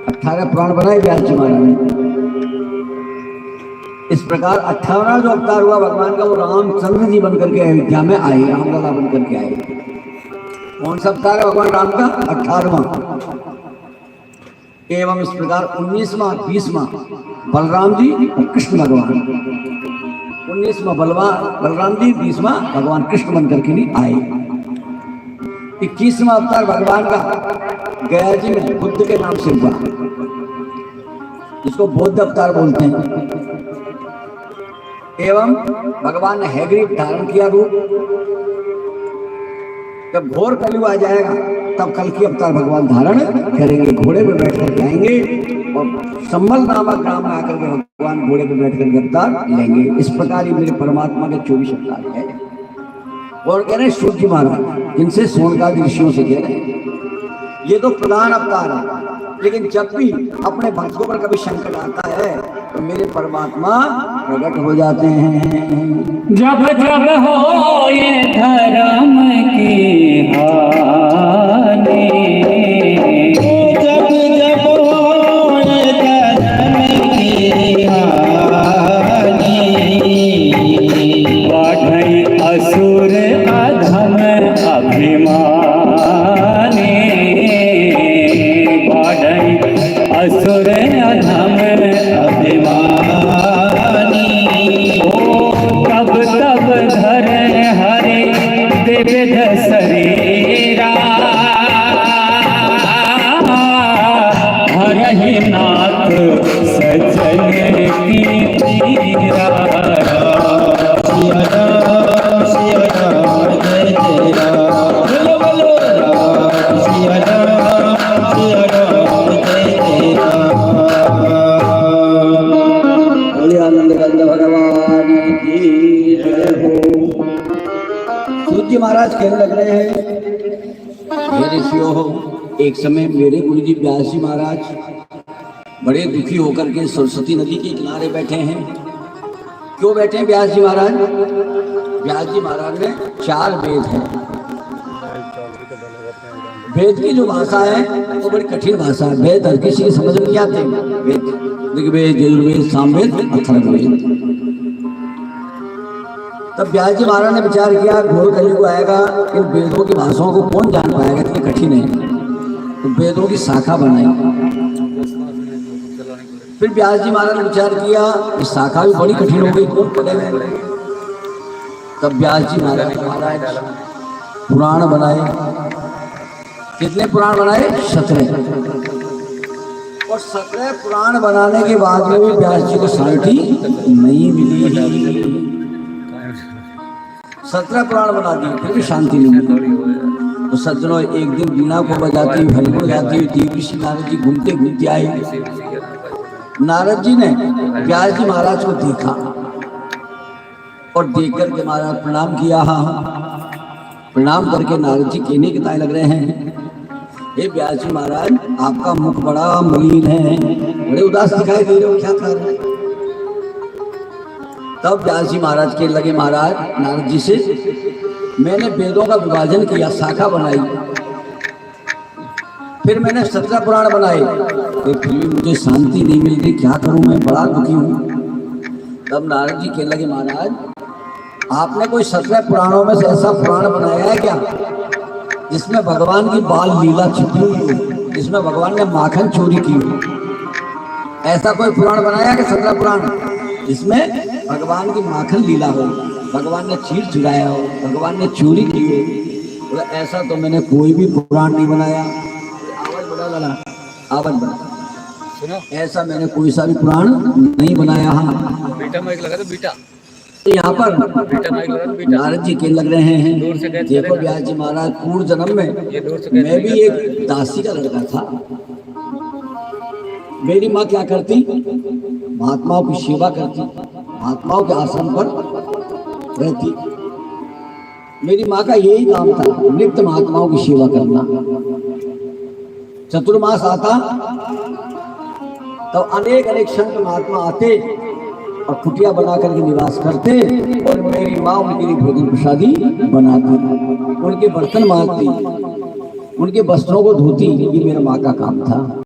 18 पुराण बनाए व्यास जी महाराज ने। इस प्रकार 18वां जो अवतार हुआ भगवान का वो रामचंद्र जी बनकर के अयोध्या में आए, रामलला बनकर के आए। कौन सा अवतार है भगवान राम का? 18वां। एवं इस प्रकार 19वां 20वां बलराम जी और कृष्ण भगवान, 19वां बलराम जी, 20वां भगवान कृष्ण बनकर के नहीं आए। 21वां अवतार भगवान का गया जी में बुद्ध के नाम से हुआ, जिसको बौद्ध अवतार बोलते हैं। एवं भगवान ने हैग्रीव धारण किया रूप। जब घोर कलयुग आ जाएगा तब कल की अवतार भगवान धारण करेंगे, घोड़े पे बैठ कर आएंगे और संबल नामक ग्राम में आकर के भगवान घोड़े पे बैठ कर अवतार लेंगे। इस प्रकार ही मेरे परमात्मा के 24 अवतार है। और कह रहे हैं सूर्य जी महाराज, जिनसे सोनकादि ऋषियों से कह रहे हैं ये तो प्रधान अवतार है, लेकिन जब भी अपने भक्तों पर कभी संकट आता है तो मेरे परमात्मा प्रकट हो जाते हैं। जब जब हो ये धर्म की हानि, जब जब हो ये धर्म की हानि, बढ़ई असुर अधम अभिमानी, बढ़ई असुर अधम अभिमानी, तब तब धर हरे विविध शरीरा, हरहि नाथ सजन की पीरा। सिया राम जय जय राम, बोलो बोलो राम सिया राम जय जय राम। बोले आनंद कंद भगवान की जय हो। सूर्य जी महाराज कहने लग रहे हैं, हे ऋषियों हो, एक समय मेरे गुरु जी व्यास जी महाराज बड़े दुखी होकर के सरस्वती नदी के किनारे बैठे हैं। क्यों बैठे हैं व्यास जी महाराज? व्यास जी महाराज में 4 वेद हैं। वेद की जो भाषा है वो बड़ी कठिन भाषा है, वेद हर किसी की समझ में नहीं आते। वेद ऋग्वेद, यजुर्वेद, सामवेद, अथर्ववेद। तब व्यास जी महाराज ने विचार किया घोर कलयुग आएगा, इन वेदों की भाषाओं को कौन जान पाएगा, इतनी कठिन है। तो वेदों की शाखा बनाई। फिर व्यास जी महाराज ने विचार किया इस शाखा भी बड़ी कठिन हो गई, कौन पढ़ेगा। तब व्यास जी महाराज पुराण बनाए। कितने पुराण बनाए? 17। और 17 पुराण बनाने के बाद में भी व्यास जी को शांति नहीं मिली। 17 पुराण बना दिए फिर भी शांति नहीं मिली। तो सज्जनों, एक दिन वीणा को बजाती हुई, भजन गाती हुई देवी श्री नारद जी घूमते घूमते आए। नारद जी ने व्यास जी महाराज को देखा और देख करके महाराज प्रणाम किया। प्रणाम करके नारद जी कहने के ताए लग रहे हैं, हे व्यास जी महाराज, आपका मुख बड़ा मलिन है, बड़े उदास दिखाई दे रहे हो, क्या कर रहे हैं? तब व्यास जी महाराज के लगे महाराज नारद जी से, मैंने वेदों का विभाजन किया, शाखा बनाई, फिर मैंने 17 पुराण बनाए, तो फिर भी मुझे शांति नहीं मिल रही, क्या करूं, मैं बड़ा दुखी हूं। तब नारद जी कहने लगे, महाराज आपने कोई 17 पुराणों में से ऐसा पुराण बनाया है क्या जिसमें भगवान की बाल लीला छिपी हुई हो, जिसमें भगवान ने माखन चोरी की हो? ऐसा कोई पुराण बनाया कि 17 पुराण जिसमें भगवान की माखन लीला हो, भगवान ने चीर चुराया हो, भगवान ने चोरी की हो? बोला ऐसा तो मैंने कोई भी पुराण नहीं बनाया। आवाज बढ़ा लाला, आवाज बढ़ा। ऐसा मैंने कोई सा भी पुराण नहीं बनाया। बेटा माइक लगा दो, बेटा। तो यहाँ पर नारद जी के लग रहे हैं, देखो व्यास जी महाराज, पूर्व जन्म में मैं भी एक दासी का लड़का था। मेरी माँ क्या करती? महात्माओं की सेवा करती, महात्माओं के आश्रम पर रहती। मेरी माँ का यही काम था, नित्य महात्माओं की सेवा करना। चतुर्मास आता तो अनेक अनेक संत महात्मा आते और कुटिया बना करके निवास करते और मेरी माँ उनके लिए भोजन प्रसादी बनाती, उनके बर्तन मांजती, उनके वस्त्रों को धोती। ये मेरा माँ का काम था।